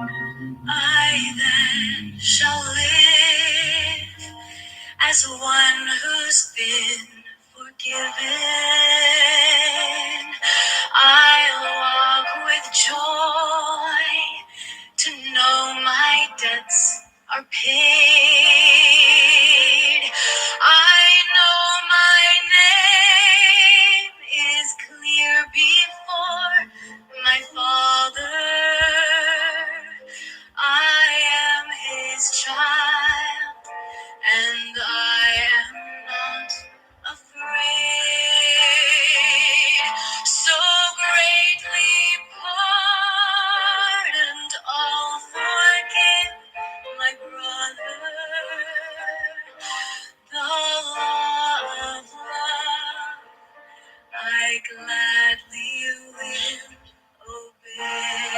I then shall live as one who's been forgiven. I'll walk with joy to know my debts are paid. I know my name is clear before my Father. I am his child, and I am not afraid. So greatly pardoned, all forgive my brother. The law of love I gladly will obey.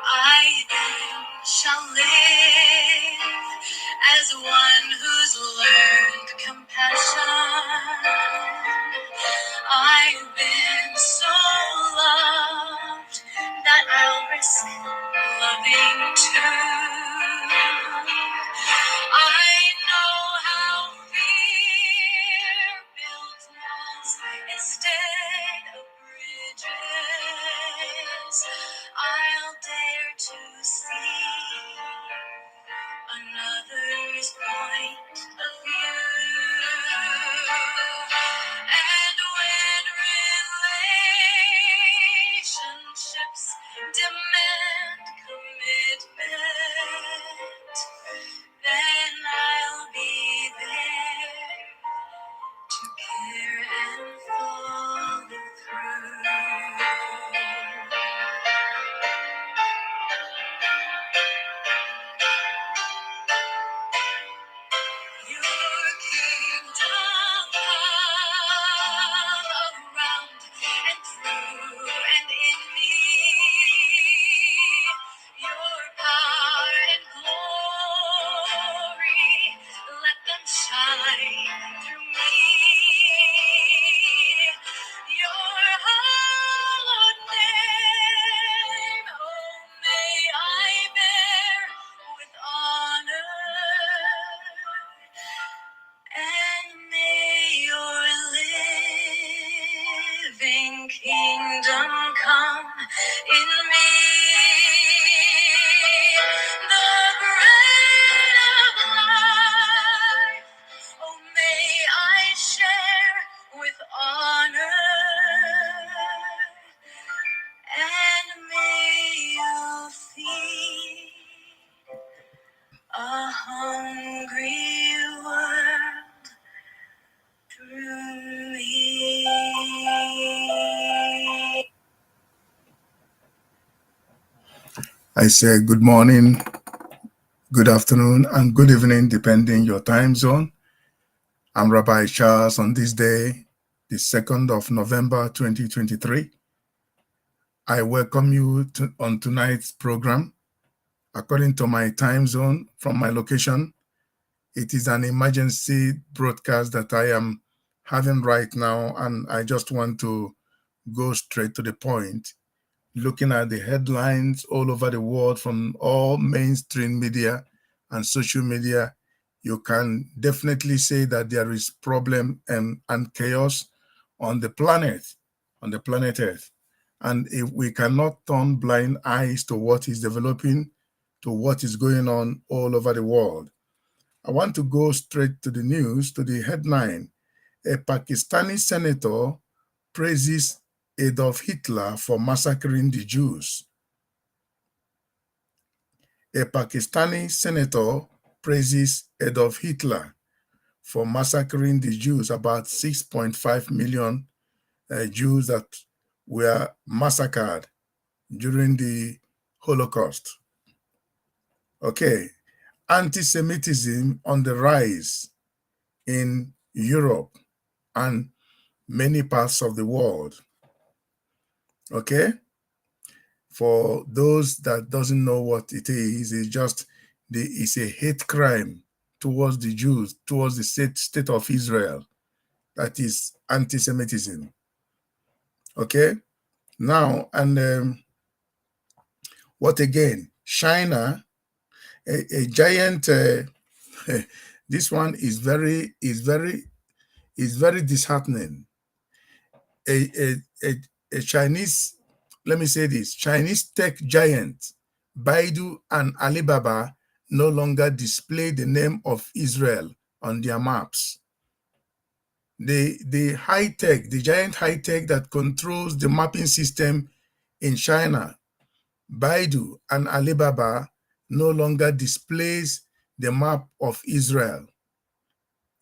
I then shall live as one who's learned compassion. I've been so loved that I'll risk loving too. I know how fear builds walls instead of bridges. I'll dare to see another's point of view. And when relationships demand commitment, then I'll be there to care and follow through. Your kingdom come around and through and in me. Your power and glory, let them shine through me. Your hallowed name, oh, may I bear with honor. And may your living kingdom come in me. The bread of life, oh, may I share with honor. And may you feed a hungry world through me. I say good morning, good afternoon, and good evening, depending your time zone. I'm Rabbi Charles on this day, the 2nd of November, 2023. I welcome you on tonight's program. According to my time zone from my location, it is an emergency broadcast that I am having right now, and I just want to go straight to the point. Looking at the headlines all over the world from all mainstream media and social media, you can definitely say that there is problem and chaos on the planet Earth. And if we cannot turn blind eyes to what is developing, to what is going on all over the world. I want to go straight to the news, to the headline. A Pakistani senator praises Adolf Hitler for massacring the Jews. A Pakistani senator praises Adolf Hitler for massacring the Jews, about 6.5 million Jews that were massacred during the Holocaust. Okay, anti-Semitism on the rise in Europe and many parts of the world. Okay, for those that doesn't know what it is, it's a hate crime towards the Jews, towards the state of Israel. that is anti-Semitism. Okay, now, and what again? China, a giant. This one is very disheartening. A Chinese, let me say this, Chinese tech giant Baidu and Alibaba no longer display the name of Israel on their maps. The high tech, the giant high tech that controls the mapping system in China, Baidu and Alibaba no longer displays the map of Israel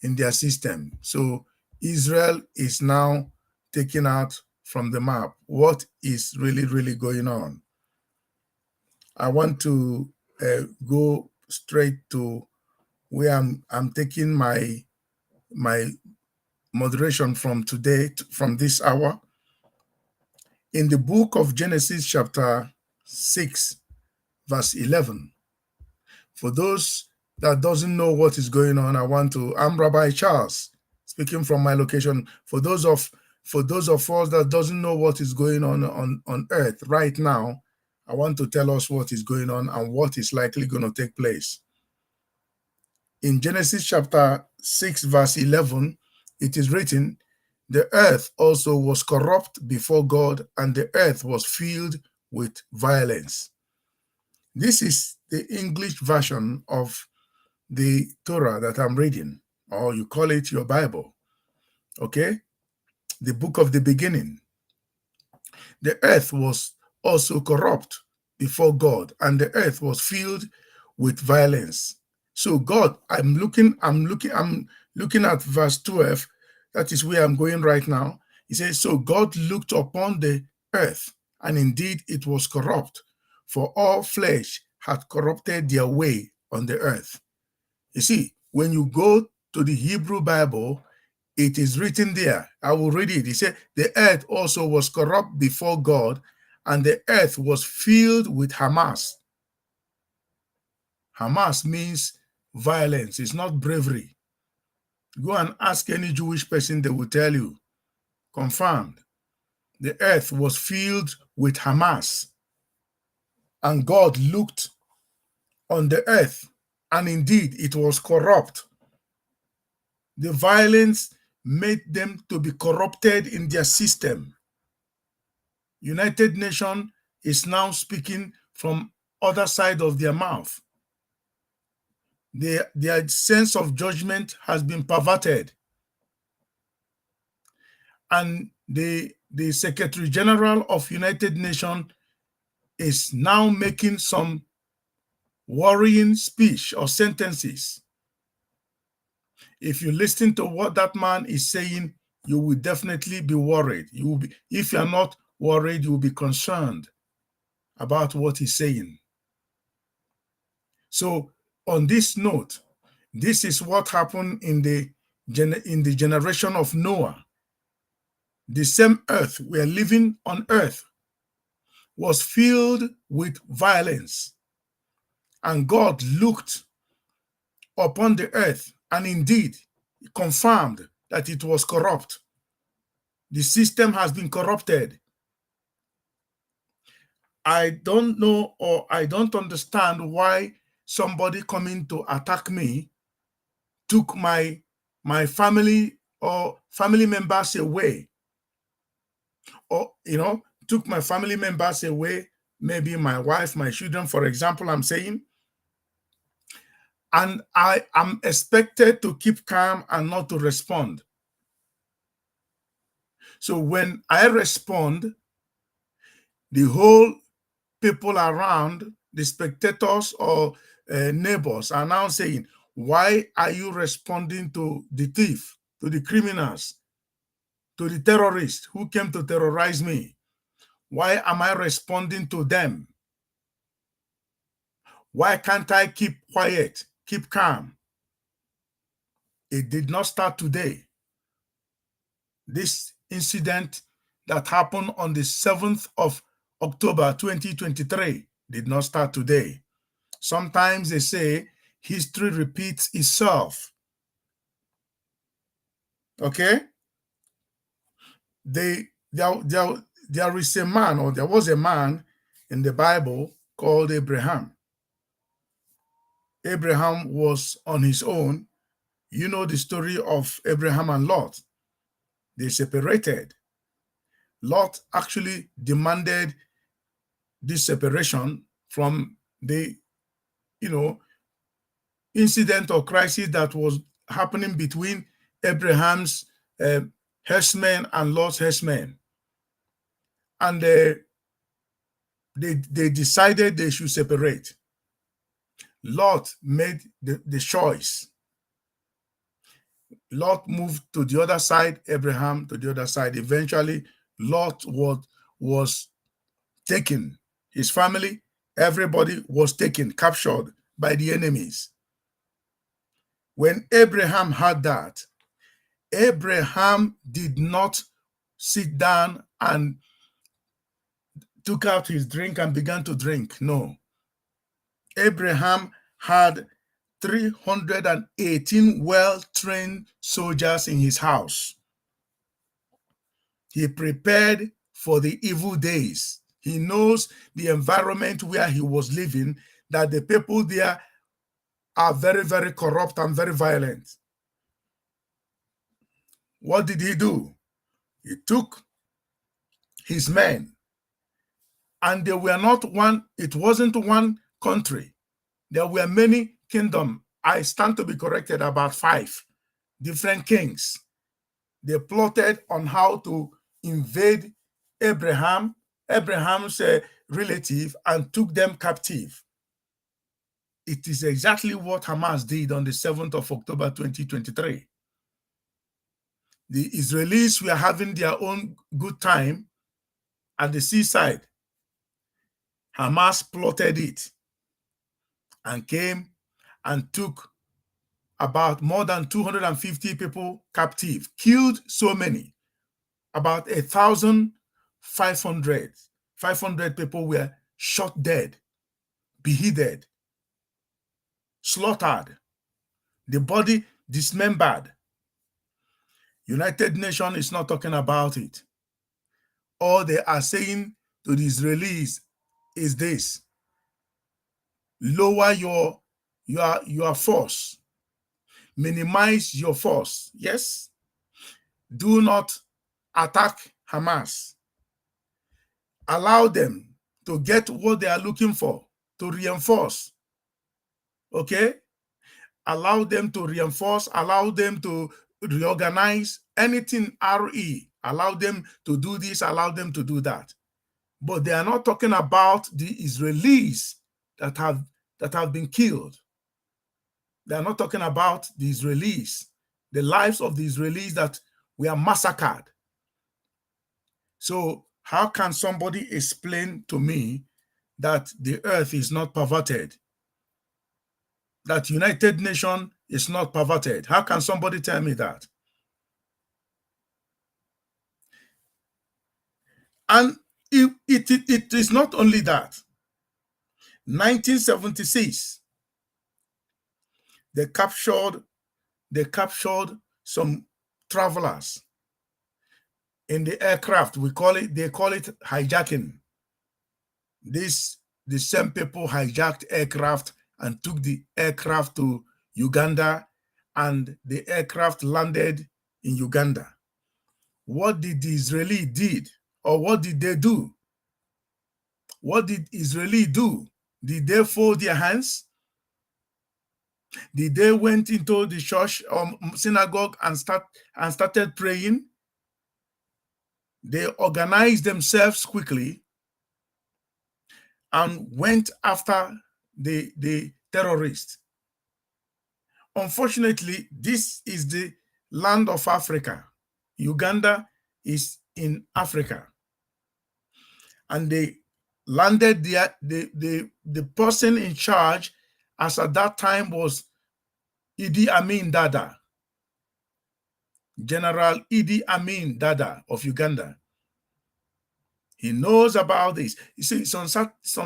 in their system. So Israel is now taken out from the map. What is really going on? I want to go straight to where I'm taking my moderation from today, from this hour. In the book of Genesis, chapter 6, verse 11. For those that doesn't know what is going on, I'm Rabbi Charles, speaking from my location. For those of us that doesn't know what is going on earth right now, I want to tell us what is going on and what is likely going to take place. In Genesis chapter 6, verse 11, it is written, the earth also was corrupt before God, and the earth was filled with violence. This is the English version of the Torah that I'm reading, or you call it your Bible. Okay? The book of the beginning. The earth was also corrupt before God, and the earth was filled with violence. So God, I'm looking at verse 12. That is where I'm going right now. He says, so God looked upon the earth, and indeed it was corrupt, for all flesh had corrupted their way on the earth. You see, when you go to the Hebrew Bible, it is written there. I will read it. He said, the earth also was corrupt before God, and the earth was filled with Hamas. Hamas means violence. It's not bravery. Go and ask any Jewish person, they will tell you. Confirmed. The earth was filled with Hamas. And God looked on the earth, and indeed it was corrupt. The violence made them to be corrupted in their system. United Nations is now speaking from other side of their mouth. Their sense of judgment has been perverted. And the Secretary General of United Nations is now making some worrying speech or sentences. If you listen to what that man is saying, you will definitely be worried. You will be, if you're not worried, you will be concerned about what he's saying. So on this note, this is what happened in the generation of Noah. The same earth we are living on earth was filled with violence. And God looked upon the earth and indeed confirmed that it was corrupt. The system has been corrupted. I don't know, or I don't understand why somebody coming to attack me took my family or family members away, or took my family members away, maybe my wife, my children, for example, I'm saying, and I am expected to keep calm and not to respond. So when I respond, the whole people around, the spectators or neighbors, are now saying, why are you responding to the thief, to the criminals, to the terrorists who came to terrorize me? Why am I responding to them? Why can't I keep quiet, keep calm? It did not start today. This incident that happened on the 7th of October 2023 did not start today. Sometimes they say history repeats itself. Okay? there is a man, or there was a man in the Bible called Abraham. Abraham was on his own. You know the story of Abraham and Lot. They separated. Lot actually demanded this separation from the, incident or crisis that was happening between Abraham's herdsmen and Lot's herdsmen. And they decided they should separate. Lot made the choice. Lot moved to the other side, Abraham to the other side. Eventually, Lot was taken. His family, everybody was taken, captured by the enemies. When Abraham heard that, Abraham did not sit down and took out his drink and began to drink. No. Abraham had 318 well-trained soldiers in his house. He prepared for the evil days. He knows the environment where he was living, that the people there are very, very corrupt and very violent. What did he do? He took his men, and they were not one, it wasn't one country. There were many kingdoms. I stand to be corrected, about 5 different kings. They plotted on how to invade Abraham's relative, and took them captive. It is exactly what Hamas did on the 7th of October 2023. The Israelis were having their own good time at the seaside. Hamas plotted it and came and took about more than 250 people captive, killed so many. About 1,500 people were shot dead, beheaded, slaughtered, the body dismembered. United Nations is not talking about it. All they are saying to the Israelis is this: lower your force, minimize your force. Yes, do not attack Hamas. Allow them to get what they are looking for, to reinforce. Okay? Allow them to reinforce, allow them to reorganize, anything RE. Allow them to do this, allow them to do that. But they are not talking about the Israelis that have been killed. They are not talking about the Israelis, the lives of the Israelis that were massacred. So how can somebody explain to me that the earth is not perverted? That United Nations is not perverted? How can somebody tell me that? And it is not only that. 1976, they captured some travelers in the aircraft. They call it hijacking. The same people hijacked aircraft and took the aircraft to Uganda, and the aircraft landed in Uganda. What did the Israeli did, or what did they do? What did Israeli do? Did they fold their hands? Did they went into the church or synagogue and started praying? They organized themselves quickly and went after the terrorists. Unfortunately, this is the land of Africa. Uganda is in Africa. And they landed there. The person in charge, as at that time, was Idi Amin Dada, General Idi Amin Dada of Uganda. He knows about this. You see, some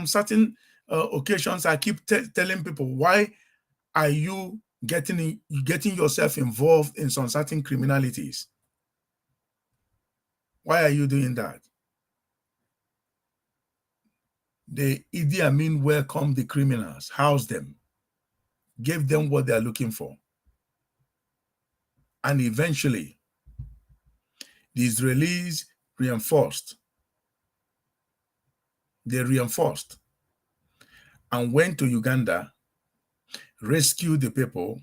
certain occasions, I keep telling people, why are you getting yourself involved in some certain criminalities? Why are you doing that? The Idi Amin welcomed the criminals, housed them, gave them what they are looking for. And eventually, the Israelis reinforced. They reinforced and went to Uganda, rescued the people,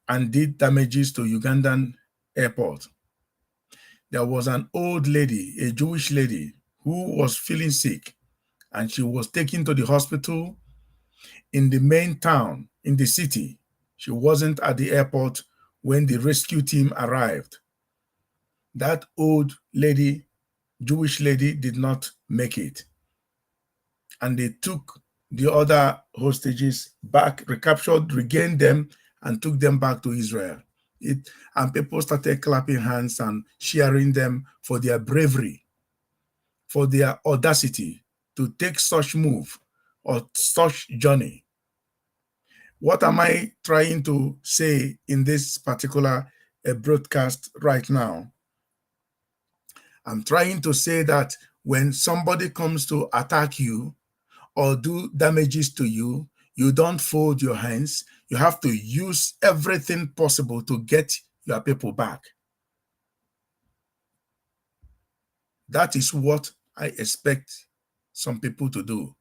and did damages to Ugandan airport. There was an old lady, a Jewish lady, who was feeling sick, and she was taken to the hospital in the main town, in the city. She wasn't at the airport when the rescue team arrived. That old lady, Jewish lady, did not make it. And they took the other hostages back, recaptured, regained them, and took them back to Israel. And people started clapping hands and cheering them for their bravery, for their audacity to take such move or such journey. What am I trying to say in this particular broadcast right now? I'm trying to say that when somebody comes to attack you or do damages to you, you don't fold your hands. You have to use everything possible to get your people back. That is what I expect some people to do.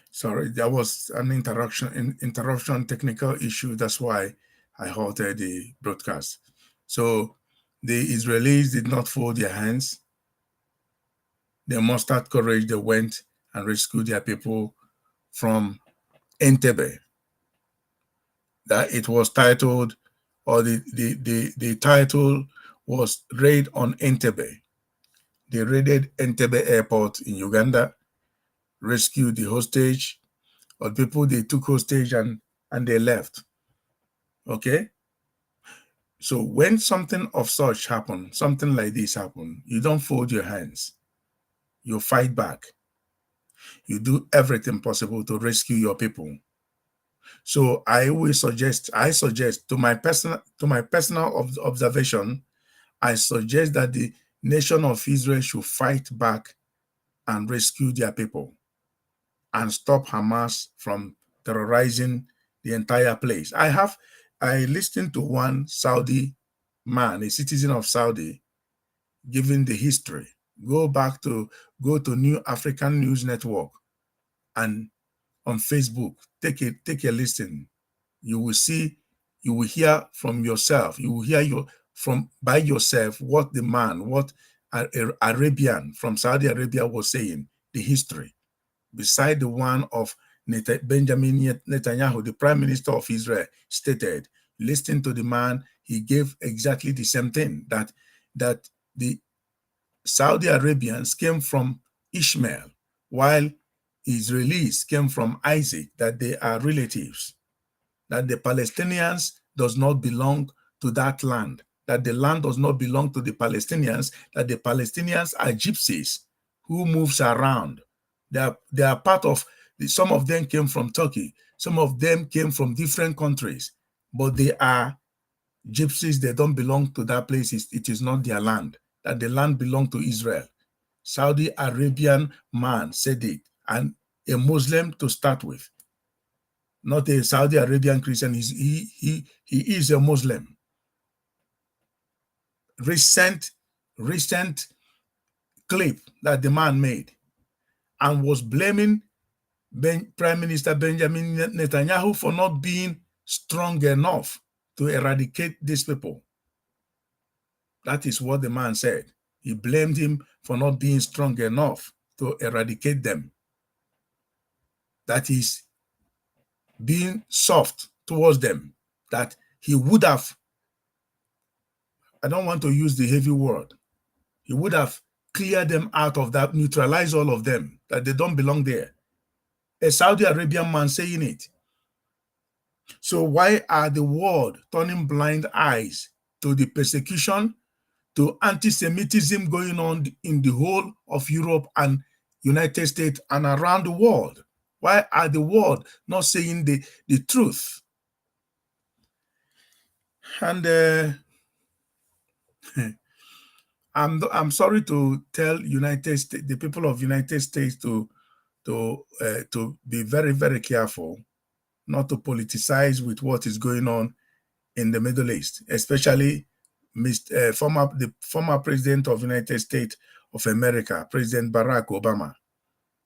Sorry, there was an interruption technical issue. That's why I halted the broadcast. So the Israelis did not fold their hands. They mustered courage. They went and rescued their people from Entebbe. That it was titled, or the title was Raid on Entebbe. They raided Entebbe Airport in Uganda, rescued the hostage, or people they took hostage and they left. Okay? So when something of such happen, something like this happen, you don't fold your hands. You fight back. You do everything possible to rescue your people. So I suggest to my personal observation, I suggest that the nation of Israel should fight back and rescue their people and stop Hamas from terrorizing the entire place. I listened to one Saudi man, a citizen of Saudi, giving the history. Go to New African News Network and on Facebook. Take a listen. You will see, you will hear from yourself. You will hear from by yourself what the man, what Arabian from Saudi Arabia was saying, the history, beside the one of Benjamin Netanyahu, the Prime Minister of Israel, stated. Listen to the man, he gave exactly the same thing, that the Saudi Arabians came from Ishmael, while Israelis came from Isaac, that they are relatives, that the Palestinians does not belong to that land, that the land does not belong to the Palestinians, that the Palestinians are gypsies who moves around. They are part of, some of them came from Turkey, some of them came from different countries, but they are gypsies. They don't belong to that place. It is not their land, that the land belonged to Israel. Saudi Arabian man said it, and a Muslim to start with, not a Saudi Arabian Christian. He is a Muslim. Recent clip that the man made, and was blaming Prime Minister Benjamin Netanyahu for not being strong enough to eradicate these people. That is what the man said. He blamed him for not being strong enough. to eradicate them. That is being soft towards them, that he would have, I don't want to use the heavy word, he would have cleared them out of that, neutralized all of them, that they don't belong there. A Saudi Arabian man saying it. So why are the world turning blind eyes to the persecution, to anti-Semitism going on in the whole of Europe and United States and around the world? Why are the world not saying the truth? And I'm sorry to tell United States, the people of United States, to be very, very careful not to politicize with what is going on in the Middle East, especially the former president of United States of America, President Barack Obama.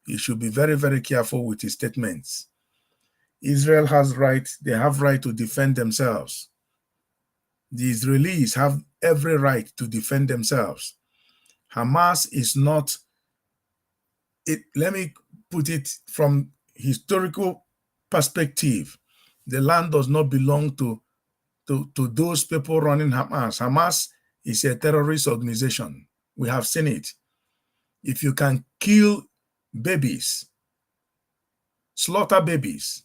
He should be very, very careful with his statements. Israel has rights; they have right to defend themselves. The Israelis have every right to defend themselves. Hamas is not it. Let me put it from historical perspective. The land does not belong to those people running Hamas. Hamas is a terrorist organization. We have seen it. If you can kill babies, slaughter babies,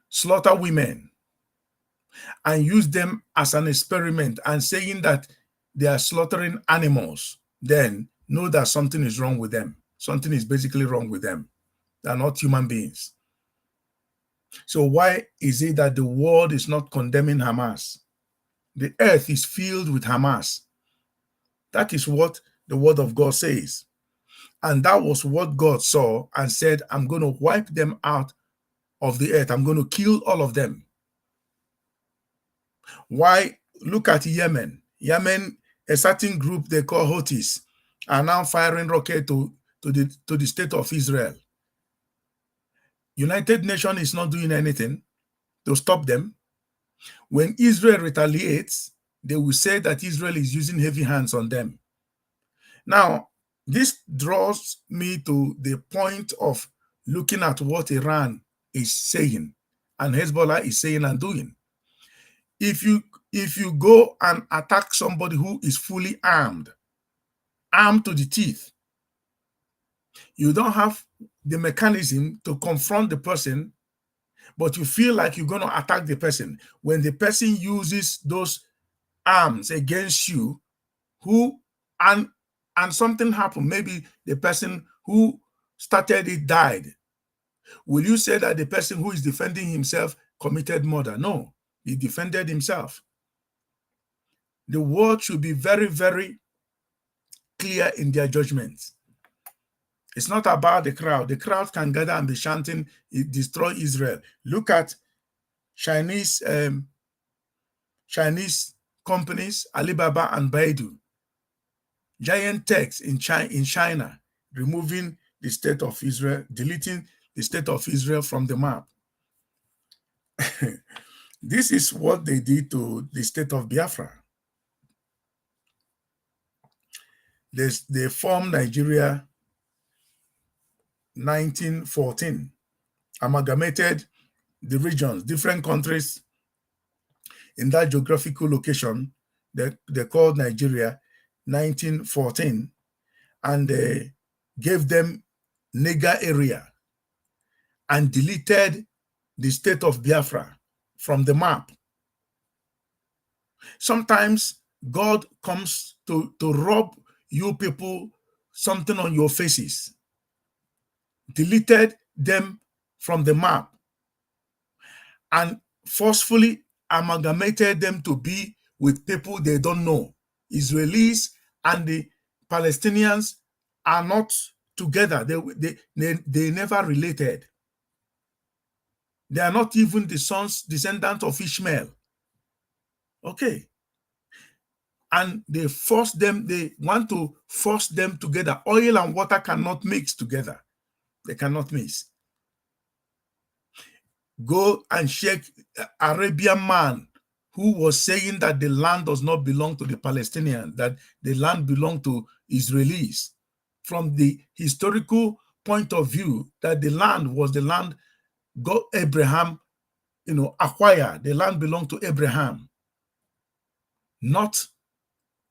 slaughter women, and use them as an experiment and saying that they are slaughtering animals, then know that something is wrong with them. Something is basically wrong with them. They are not human beings. So why is it that the world is not condemning Hamas? The earth is filled with Hamas. That is what the word of God says. And that was what God saw and said, I'm going to wipe them out of the earth. I'm going to kill all of them. Why? Look at Yemen. Yemen, a certain group they call Houthis, are now firing rockets to the state of Israel. United Nations is not doing anything to stop them. When Israel retaliates, they will say that Israel is using heavy hands on them. Now, this draws me to the point of looking at what Iran is saying and Hezbollah is saying and doing. If you go and attack somebody who is fully armed to the teeth, you don't have the mechanism to confront the person, but you feel like you're going to attack the person. When the person uses those arms against you, and something happened, maybe the person who started it died, will you say that the person who is defending himself committed murder? No, he defended himself. The world should be very, very clear in their judgments. It's not about the crowd. The crowd can gather and be chanting, destroy Israel. Look at Chinese companies, Alibaba and Baidu. Giant techs in China, removing the state of Israel, deleting the state of Israel from the map. This is what they did to the state of Biafra. They formed Nigeria 1914, amalgamated the regions, different countries in that geographical location that they called Nigeria 1914, and they gave them Niger area and deleted the state of Biafra from the map. Sometimes God comes to rub you people something on your faces, deleted them from the map, and forcefully amalgamated them to be with people they don't know. Israelis and the Palestinians are not together. They never related. They are not even the descendants of Ishmael. Okay. And they want to force them together. Oil and water cannot mix together. They cannot mix. Go and check Arabian man who was saying that the land does not belong to the Palestinians, that the land belonged to Israelis. from the historical point of view that the land was the land God Abraham, acquired. The land belonged to Abraham, not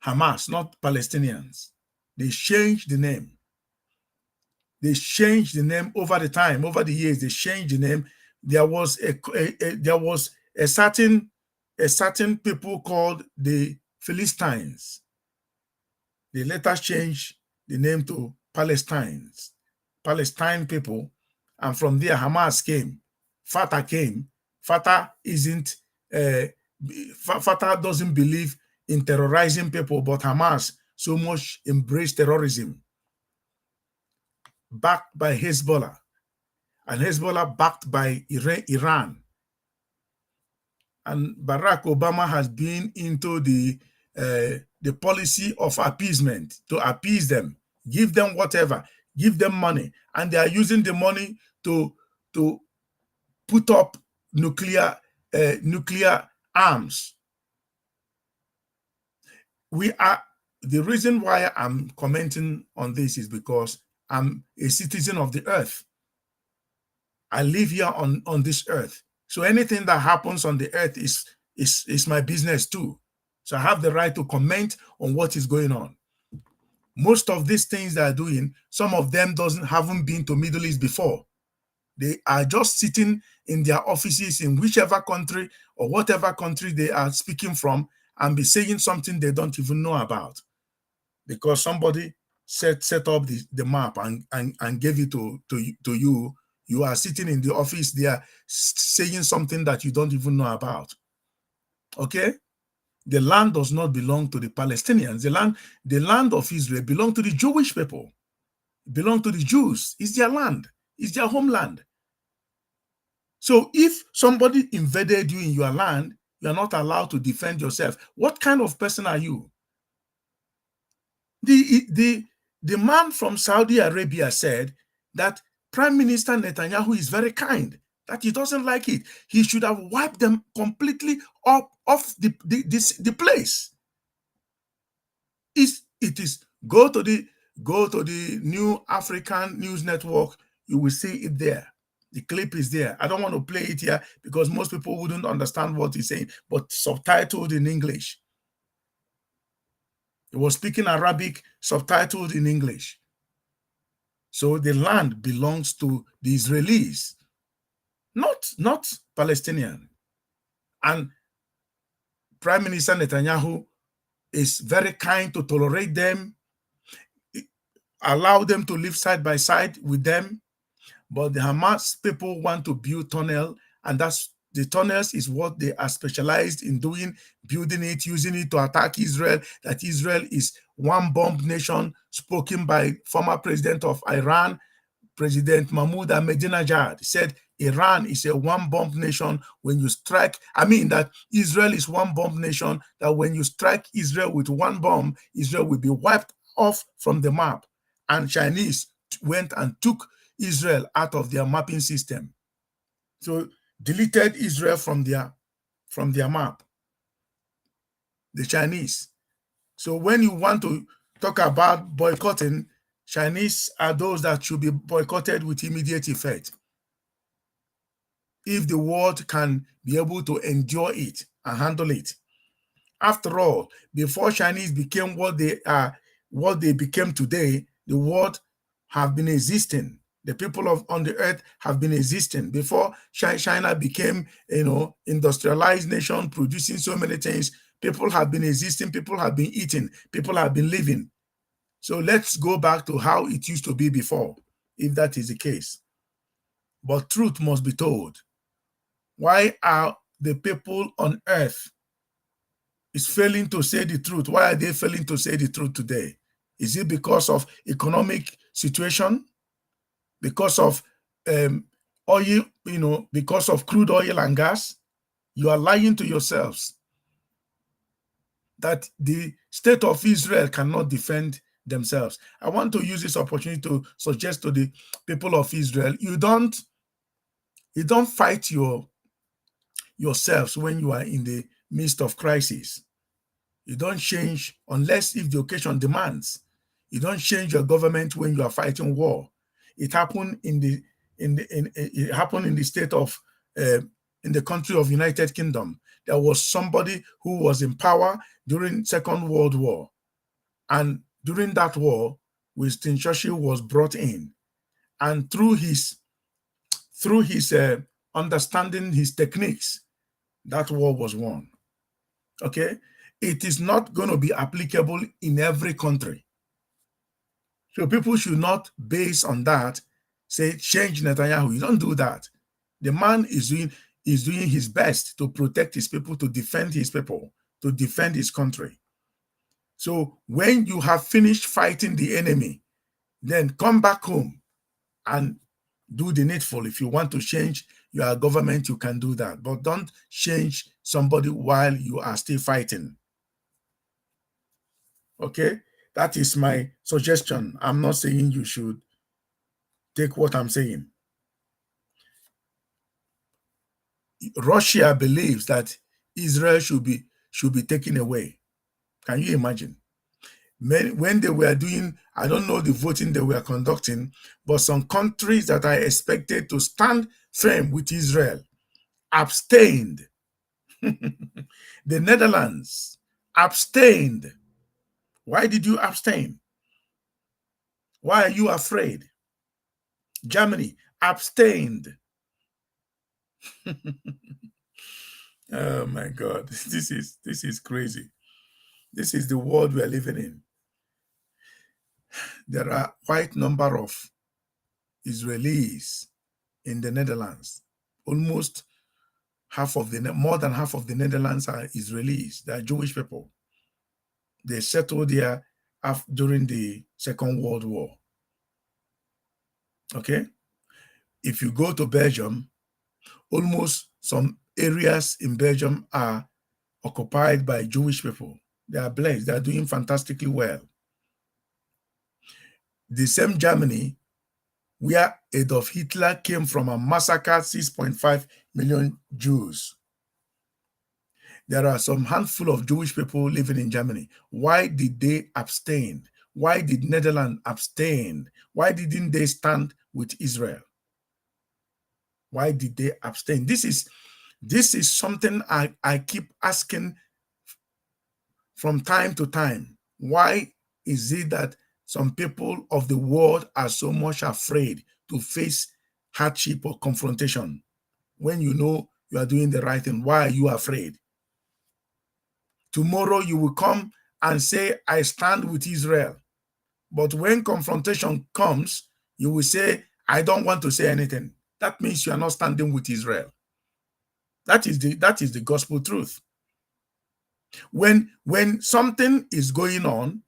Hamas, not Palestinians. They changed the name. They changed the name over the time, over the years. They changed the name. There was a certain people called the Philistines. They later changed the name to Palestine people, and from there Hamas came. Fatah came. Fatah isn't. Fatah doesn't believe in terrorizing people, but Hamas so much embraced terrorism, backed by Hezbollah, and Hezbollah backed by Iran. And Barack Obama has been into the policy of appeasement, to appease them, give them whatever, give them money, and they are using the money to put up nuclear arms. The reason why I'm commenting on this is because I'm a citizen of the earth. I live here on this earth. So anything that happens on the earth is my business too. So I have the right to comment on what is going on. Most of these things they are doing, some of them haven't been to Middle East before. They are just sitting in their offices in whichever country or whatever country they are speaking from and be saying something they don't even know about, because somebody set up the map and gave it to you. You are sitting in the office, they are saying something that you don't even know about. Okay? The land does not belong to the Palestinians. The land of Israel belongs to the Jewish people. It belongs to the Jews. It's their land. It's their homeland. So if somebody invaded you in your land, you are not allowed to defend yourself. What kind of person are you? The man from Saudi Arabia said that Prime Minister Netanyahu is very kind, that he doesn't like it. He should have wiped them completely off the place. It is go to the New African News Network, you will see it there. The clip is there. I don't want to play it here because most people wouldn't understand what he's saying, but subtitled in English. He was speaking Arabic, subtitled in English. So the land belongs to the Israelis, not Palestinian. And Prime Minister Netanyahu is very kind to tolerate them, allow them to live side by side with them. But the Hamas people want to build tunnel, and the tunnels is what they are specialized in doing, building it, using it to attack Israel, that Israel is one bomb nation, spoken by former president of Iran, President Mahmoud Ahmadinejad. He said Iran is a one bomb nation. When you strike, that Israel is one bomb nation, that when you strike Israel with one bomb, Israel will be wiped off from the map. And Chinese went and took Israel out of their mapping system. So deleted Israel from their map. The Chinese. So when you want to talk about boycotting, Chinese are those that should be boycotted with immediate effect, if the world can be able to endure it and handle it. After all, before Chinese became what they became today, the world have been existing. The people on the earth have been existing. Before China became, industrialized nation, producing so many things, people have been existing, people have been eating, people have been living. So let's go back to how it used to be before, if that is the case. But truth must be told. Why are the people on earth is failing to say the truth? Why are they failing to say the truth today? Is it because of economic situation? Because of oil, because of crude oil and gas? You are lying to yourselves that the state of Israel cannot defend themselves. I want to use this opportunity to suggest to the people of Israel, you don't fight yourselves when you are in the midst of crisis. You don't change unless if the occasion demands. You don't change your government when you are fighting war. It happened it happened in the state of in the country of United Kingdom. There was somebody who was in power during Second World War, and during that war, Winston Churchill was brought in, and through his understanding, his techniques, that war was won. Okay, it is not going to be applicable in every country. So people should not base on that, say change Netanyahu. You don't do that. The man is doing his best to protect his people, to defend his people, to defend his country. So when you have finished fighting the enemy, then come back home and do the needful. If you want to change your government, you can do that. But don't change somebody while you are still fighting. Okay? That is my suggestion. I'm not saying you should take what I'm saying. Russia believes that Israel should be taken away. Can you imagine? When they were doing, I don't know the voting they were conducting, but some countries that are expected to stand firm with Israel abstained. The Netherlands abstained. Why did you abstain? Why are you afraid? Germany abstained. Oh my God, this is crazy. This is the world we are living in. There are quite a number of Israelis in the Netherlands. Almost more than half of the Netherlands are Israelis. They are Jewish people. They settled there during the Second World War. Okay? If you go to Belgium, almost some areas in Belgium are occupied by Jewish people. They are blessed. They are doing fantastically well. The same Germany, where Adolf Hitler came from and massacred 6.5 million Jews. There are some handful of Jewish people living in Germany. Why did they abstain? Why did Netherlands abstain? Why didn't they stand with Israel? Why did they abstain? This is something I keep asking from time to time. Why is it that some people of the world are so much afraid to face hardship or confrontation? When you know you are doing the right thing, why are you afraid? Tomorrow you will come and say, I stand with Israel. But when confrontation comes, you will say, I don't want to say anything. That means you are not standing with Israel. That is the gospel truth. When something is going on,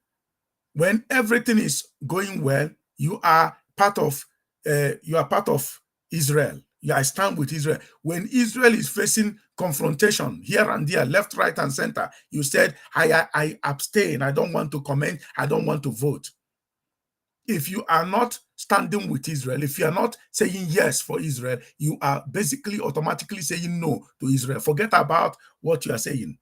when everything is going well, you are part of Israel. I stand with Israel. When Israel is facing confrontation here and there, left, right, and center, you said, I abstain. I don't want to comment. I don't want to vote. If you are not standing with Israel, if you are not saying yes for Israel, you are basically automatically saying no to Israel. Forget about what you are saying,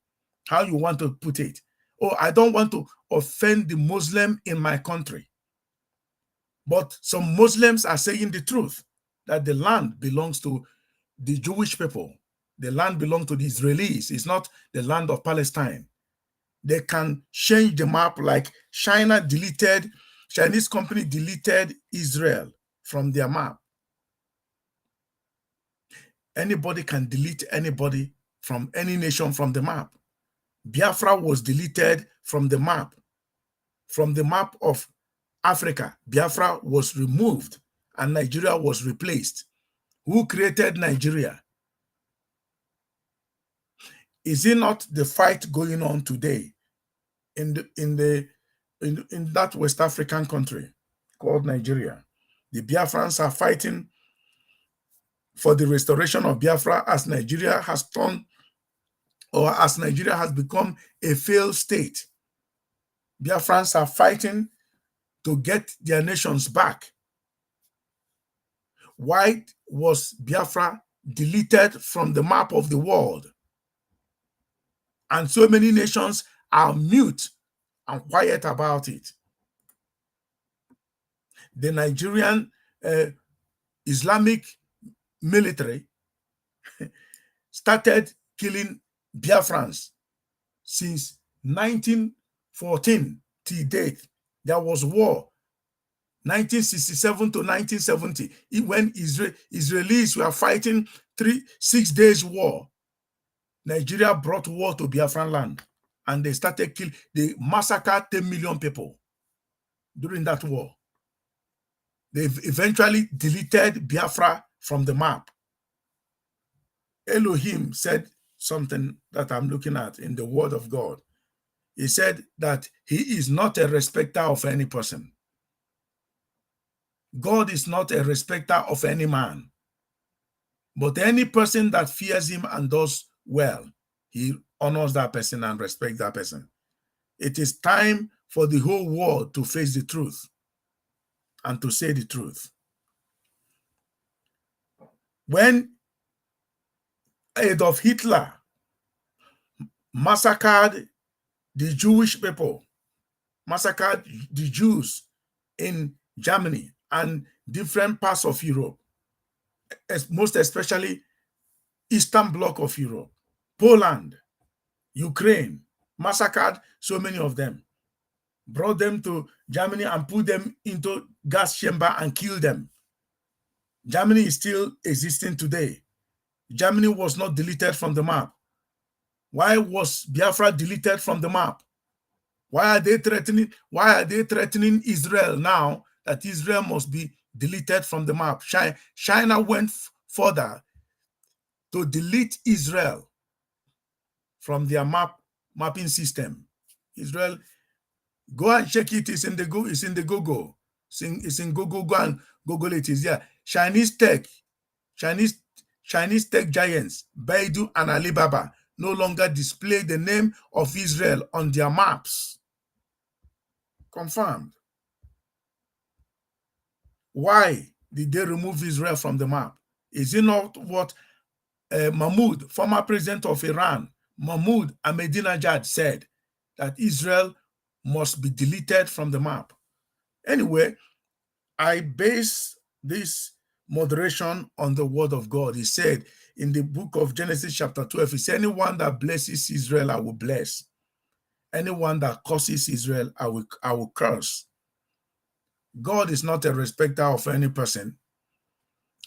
how you want to put it. Oh, I don't want to offend the Muslim in my country. But some Muslims are saying the truth, that the land belongs to the Jewish people. The land belongs to the Israelis. It's not the land of Palestine. They can change the map, like Chinese company deleted Israel from their map. Anybody can delete anybody from any nation from the map. Biafra was deleted from the map. From the map of Africa, Biafra was removed and Nigeria was replaced. Who created Nigeria? Is it not the fight going on today in that West African country called Nigeria? The Biafrans are fighting for the restoration of Biafra as Nigeria has turned, or as Nigeria has become a failed state. Biafrans are fighting to get their nations back. Why was Biafra deleted from the map of the world? And so many nations are mute and quiet about it. the Nigerian Islamic military started killing Biafrans since 1914 till date. There was war, 1967 to 1970, when Israelis were fighting 6 days war. Nigeria brought war to Biafran land, and they started killing. They massacred 10 million people during that war. They eventually deleted Biafra from the map. Elohim said something that I'm looking at in the Word of God. He said that he is not a respecter of any person. God is not a respecter of any man. But any person that fears him and does well, he honors that person and respects that person. It is time for the whole world to face the truth and to say the truth. When Adolf Hitler massacred the Jewish people, massacred the Jews in Germany and different parts of Europe, most especially Eastern Bloc of Europe, Poland, Ukraine, massacred so many of them, brought them to Germany and put them into gas chamber and killed them. Germany is still existing today. Germany was not deleted from the map. Why was Biafra deleted from the map? Why are they threatening? Why are they threatening Israel now that Israel must be deleted from the map? China went further to delete Israel from their mapping system. Israel, go and check it. It's in the Google. It's in the Google. It's in Google. Go and Google it. Is there? Chinese tech giants Baidu and Alibaba no longer display the name of Israel on their maps. Confirmed. Why did they remove Israel from the map? Is it not what Mahmoud, former president of Iran, Mahmoud Ahmadinejad, said, that Israel must be deleted from the map? Anyway, I base this moderation on the word of God. He said in the book of Genesis chapter 12, he said, anyone that blesses Israel, I will bless. Anyone that curses Israel, I will curse. God is not a respecter of any person.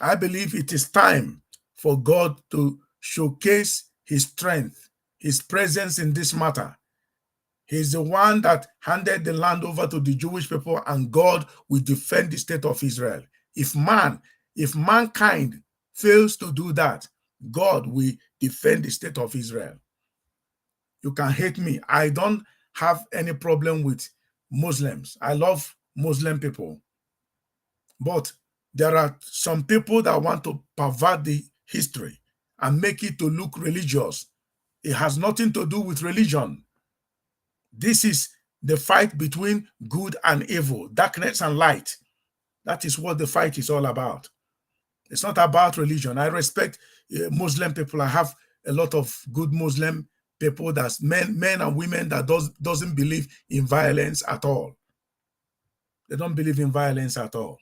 I believe it is time for God to showcase his strength, his presence in this matter. He's the one that handed the land over to the Jewish people, and God will defend the state of Israel. If mankind fails to do that, God will defend the state of Israel. You can hate me. I don't have any problem with Muslims. I love Muslim people. But there are some people that want to pervert the history and make it to look religious. It has nothing to do with religion. This is the fight between good and evil, darkness and light. That is what the fight is all about. It's not about religion. I respect Muslim people. I have a lot of good Muslim people, that's men and women that doesn't believe in violence at all. They don't believe in violence at all.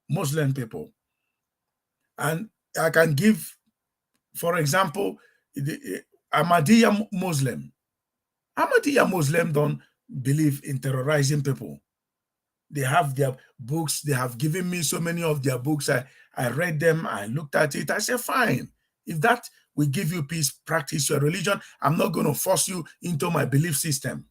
Muslim people. And I can give, for example, the Ahmadiyya Muslim. Ahmadiyya Muslim don't believe in terrorizing people. They have their books. They have given me so many of their books. I read them. I looked at it. I said, fine. If that will give you peace, practice your religion. I'm not going to force you into my belief system.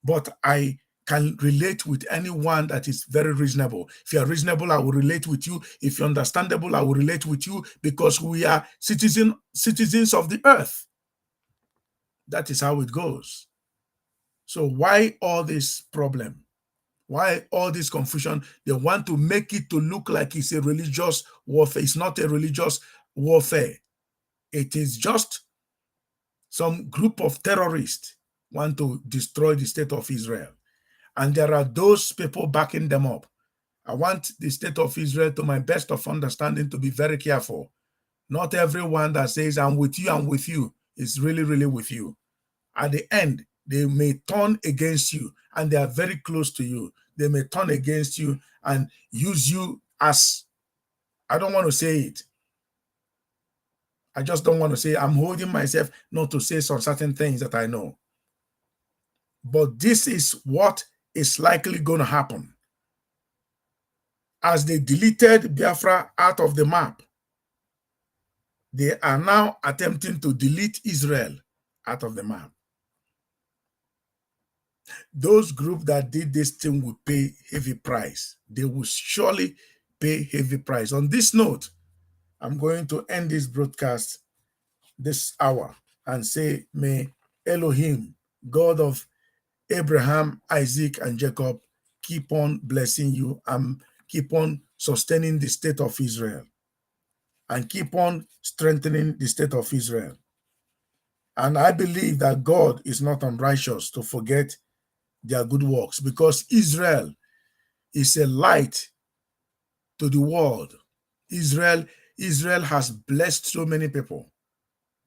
But I can relate with anyone that is very reasonable. If you're reasonable, I will relate with you. If you're understandable, I will relate with you, because we are citizens of the earth. That is how it goes. So why all this problem? Why all this confusion? They want to make it to look like it's a religious warfare. It's not a religious warfare. It is just some group of terrorists want to destroy the state of Israel. And there are those people backing them up. I want the state of Israel, to my best of understanding, to be very careful. Not everyone that says, I'm with you, is really, really with you. At the end, they may turn against you, and they are very close to you. they may turn against you and use you as, I don't want to say it. I just don't want to say, I'm holding myself not to say some certain things that I know. But this is what is likely going to happen. As they deleted Biafra out of the map, they are now attempting to delete Israel out of the map. Those groups that did this thing will pay heavy price. They will surely pay heavy price. On this note, I'm going to end this broadcast this hour and say, may Elohim, God of Abraham, Isaac, and Jacob, keep on blessing you and keep on sustaining the state of Israel and keep on strengthening the state of Israel. And I believe that God is not unrighteous to forget their good works, because Israel is a light to the world. Israel has blessed so many people.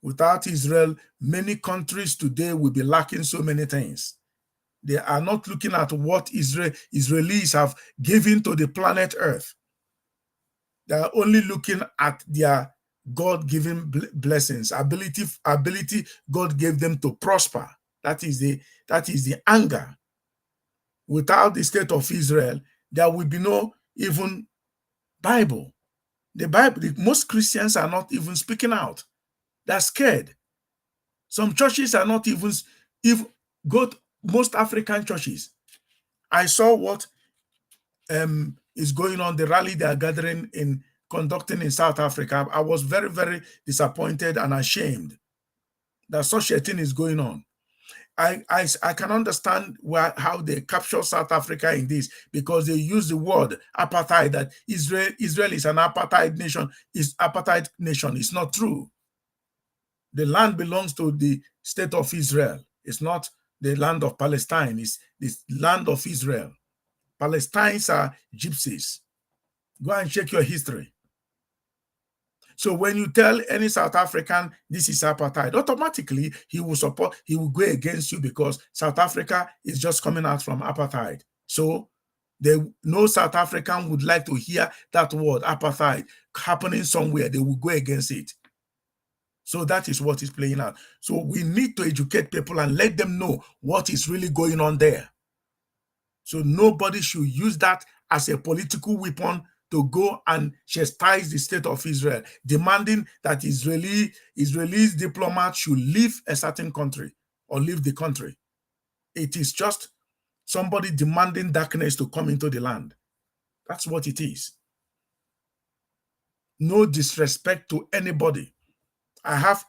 Without Israel, many countries today will be lacking so many things. They are not looking at what Israelis have given to the planet Earth. They are only looking at their God-given blessings, ability God gave them to prosper. That is the anger. Without the state of Israel, there will be no even Bible. Most Christians are not even speaking out. They're scared. Some churches are not even most African churches. I saw what is going on, the rally they are conducting in South Africa. I was very, very disappointed and ashamed that such a thing is going on. I can understand how they capture South Africa in this, because they use the word apartheid, that Israel is an apartheid nation. It's not true. The land belongs to the state of Israel. It's not the land of Palestine. It's the land of Israel. Palestinians are gypsies. Go and check your history. So when you tell any South African this is apartheid, automatically he will go against you, because South Africa is just coming out from apartheid. So no South African would like to hear that word apartheid happening somewhere. They will go against it. So that is what is playing out. So we need to educate people and let them know what is really going on there. So nobody should use that as a political weapon to go and chastise the state of Israel, demanding that Israeli diplomats should leave a certain country or leave the country. It is just somebody demanding darkness to come into the land. That's what it is. No disrespect to anybody. I have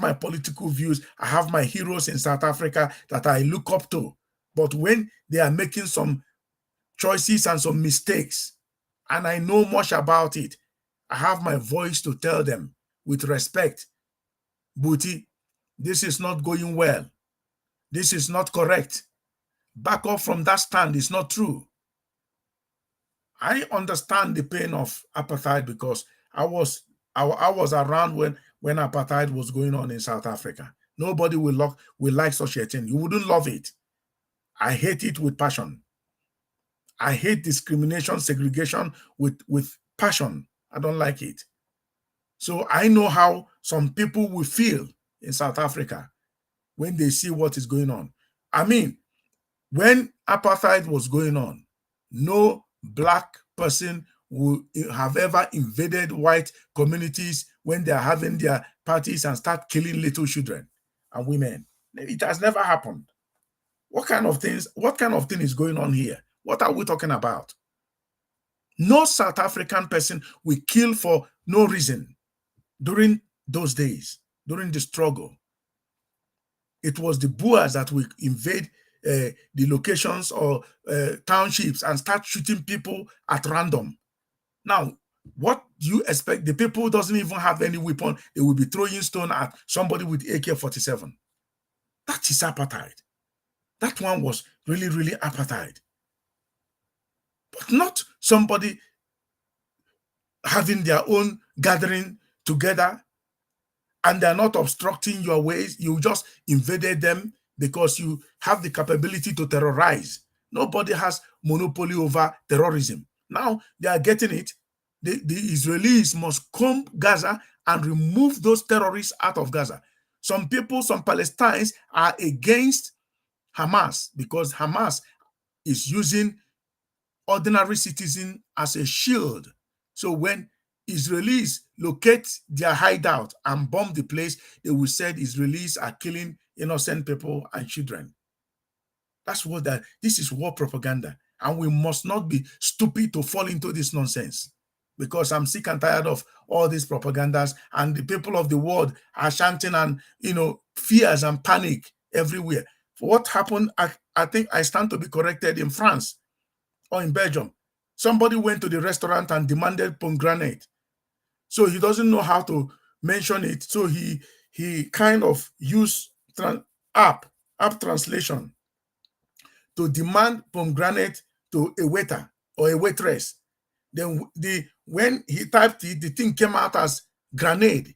my political views. I have my heroes in South Africa that I look up to. But when they are making some choices and some mistakes, and I know much about it, I have my voice to tell them with respect, Booty, this is not going well. This is not correct. Back off from that stand. It's not true. I understand the pain of apartheid, because I was around when apartheid was going on in South Africa. Nobody will like such a thing. You wouldn't love it. I hate it with passion. I hate discrimination, segregation with passion. I don't like it. So I know how some people will feel in South Africa when they see what is going on. I mean, when apartheid was going on, no black person would have ever invaded white communities when they are having their parties and start killing little children and women. It has never happened. What kind of thing is going on here? What are we talking about? No South African person will kill for no reason during those days, during the struggle. It was the Boers that will invade the locations or townships and start shooting people at random. Now, what do you expect? The people doesn't even have any weapon. They will be throwing stone at somebody with AK-47. That is apartheid. That one was really, really apartheid. But not somebody having their own gathering together and they're not obstructing your ways. You just invaded them because you have the capability to terrorize. Nobody has monopoly over terrorism. Now they are getting it. The Israelis must come Gaza and remove those terrorists out of Gaza. Some people, some Palestinians are against Hamas because Hamas is using ordinary citizens as a shield. So when Israelis locate their hideout and bomb the place, they will say the Israelis are killing innocent people and children. That's what this is war propaganda. And we must not be stupid to fall into this nonsense, because I'm sick and tired of all these propagandas, and the people of the world are chanting and, fears and panic everywhere. What happened, I think I stand to be corrected, in France or in Belgium. Somebody went to the restaurant and demanded pomegranate. So he doesn't know how to mention it. So he kind of used app translation to demand pomegranate to a waiter or a waitress. Then when he typed it, the thing came out as grenade,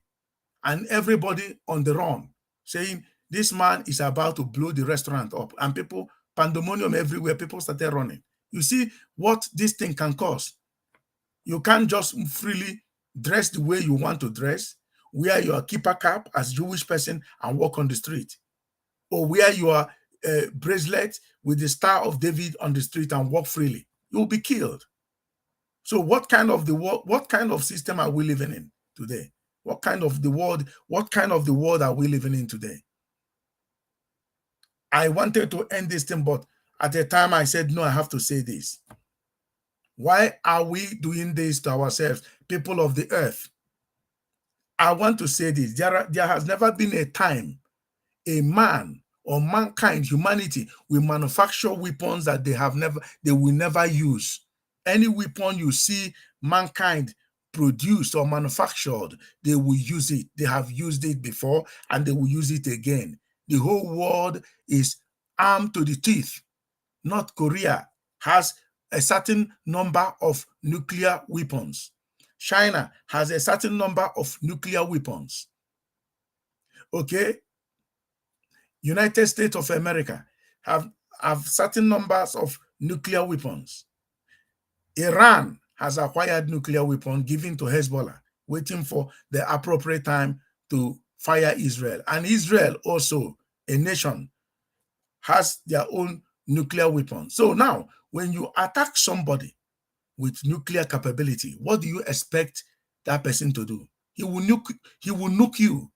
and everybody on the run saying this man is about to blow the restaurant up, and people, pandemonium everywhere, people started running. You see what this thing can cause. You can't just freely dress the way you want to dress, wear your kippah cap as Jewish person and walk on the street, or wear your bracelet with the Star of David on the street and walk freely. You'll be killed. So what kind of system are we living in today? What kind of the world are we living in today? I wanted to end this thing, but at the time I said, no, I have to say this. Why are we doing this to ourselves, people of the earth? I want to say this. There has never been a time a man or mankind, humanity, will manufacture weapons that they will never use. Any weapon you see mankind produced or manufactured, they will use it. They have used it before and they will use it again. The whole world is armed to the teeth. North Korea has a certain number of nuclear weapons. China has a certain number of nuclear weapons. Okay? United States of America have certain numbers of nuclear weapons. Iran has acquired nuclear weapons given to Hezbollah, waiting for the appropriate time to fire Israel. And Israel also, a nation, has their own nuclear weapons. So now, when you attack somebody with nuclear capability, what do you expect that person to do? He will nuke you.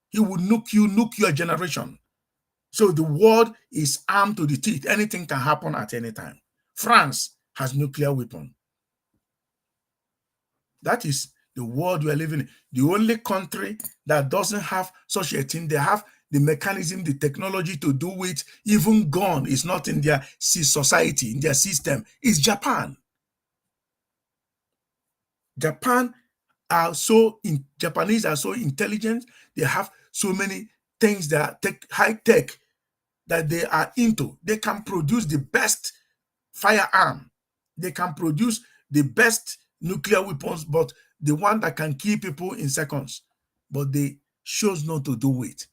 He will nuke your generation. So the world is armed to the teeth. Anything can happen at any time. France has nuclear weapons. That is the world we are living in. The only country that doesn't have such a thing, they have the mechanism, the technology to do it, even gone, is not in their society, in their system, is Japan. Japanese are so intelligent. They have so many things that are high tech that they are into. They can produce the best firearm. They can produce the best nuclear weapons, but the one that can kill people in seconds. But they chose not to do it.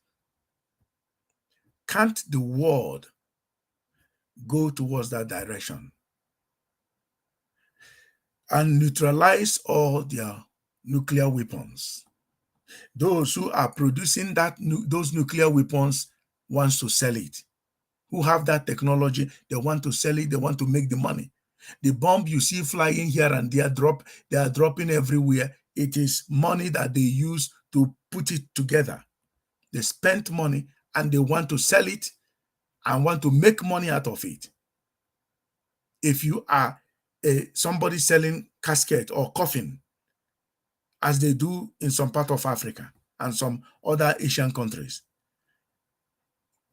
Can't the world go towards that direction and neutralize all their nuclear weapons? Those who are producing those nuclear weapons wants to sell it. Who have that technology, they want to sell it, they want to make the money. The bomb you see flying here and there, they are dropping everywhere. It is money that they use to put it together. They spent money and they want to sell it and want to make money out of it. If you are somebody selling casket or coffin, as they do in some part of Africa and some other Asian countries,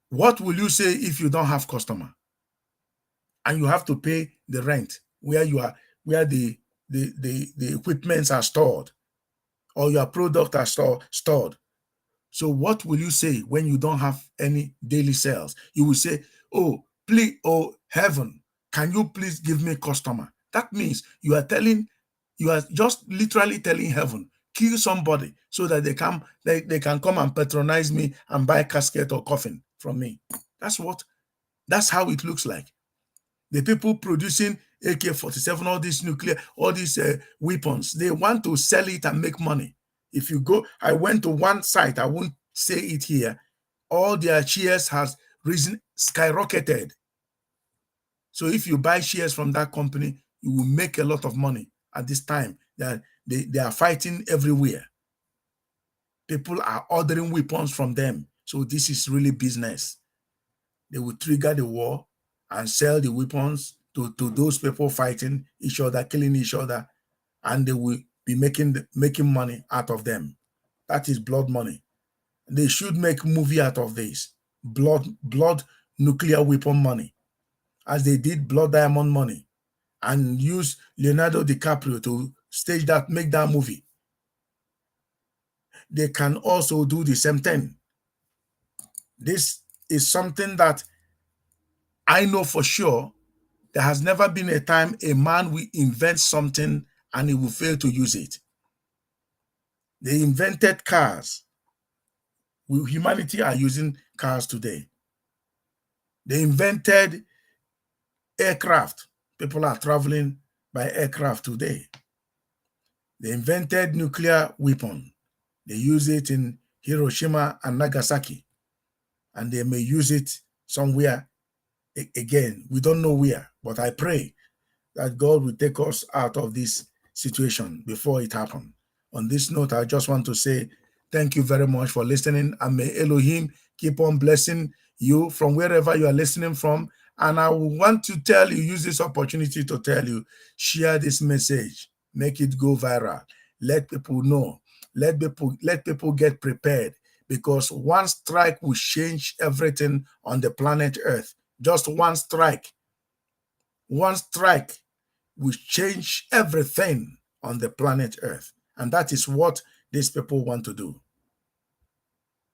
what will you say if you don't have customer and you have to pay the rent where the equipments are stored or your product are stored? So what will you say when you don't have any daily sales? You will say, oh, please, oh heaven, can you please give me customer? That means you are just literally telling heaven, kill somebody so that they can come and patronize me and buy casket or coffin from me. That's how it looks like. The people producing AK-47, all these nuclear, all these weapons, they want to sell it and make money. If you go, I went to one site, I won't say it here, all their shares has risen, skyrocketed. So if you buy shares from that company, you will make a lot of money at this time. That they are fighting everywhere. People are ordering weapons from them. So this is really business. They will trigger the war and sell the weapons to those people fighting each other, killing each other, and they will be making money out of them. That is blood money. They should make movie out of this. Blood nuclear weapon money, as they did Blood Diamond money, and use Leonardo DiCaprio to stage that, make that movie. They can also do the same thing. This is something that I know for sure. There has never been a time a man will invent something and he will fail to use it. They invented cars. Humanity are using cars today. They invented aircraft. People are traveling by aircraft today. They invented nuclear weapon. They use it in Hiroshima and Nagasaki. And they may use it somewhere again. We don't know where, but I pray that God will take us out of this situation before it happens. On this note, I just want to say thank you very much for listening, and may Elohim keep on blessing you from wherever you are listening from. And I want to tell you, use this opportunity to tell you, share this message, make it go viral. Let people know. Let people get prepared, because one strike will change everything on the planet Earth. Just one strike. One strike will change everything on the planet Earth. And that is what these people want to do.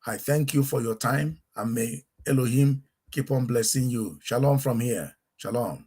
I thank you for your time, and may Elohim keep on blessing you. Shalom from here. Shalom.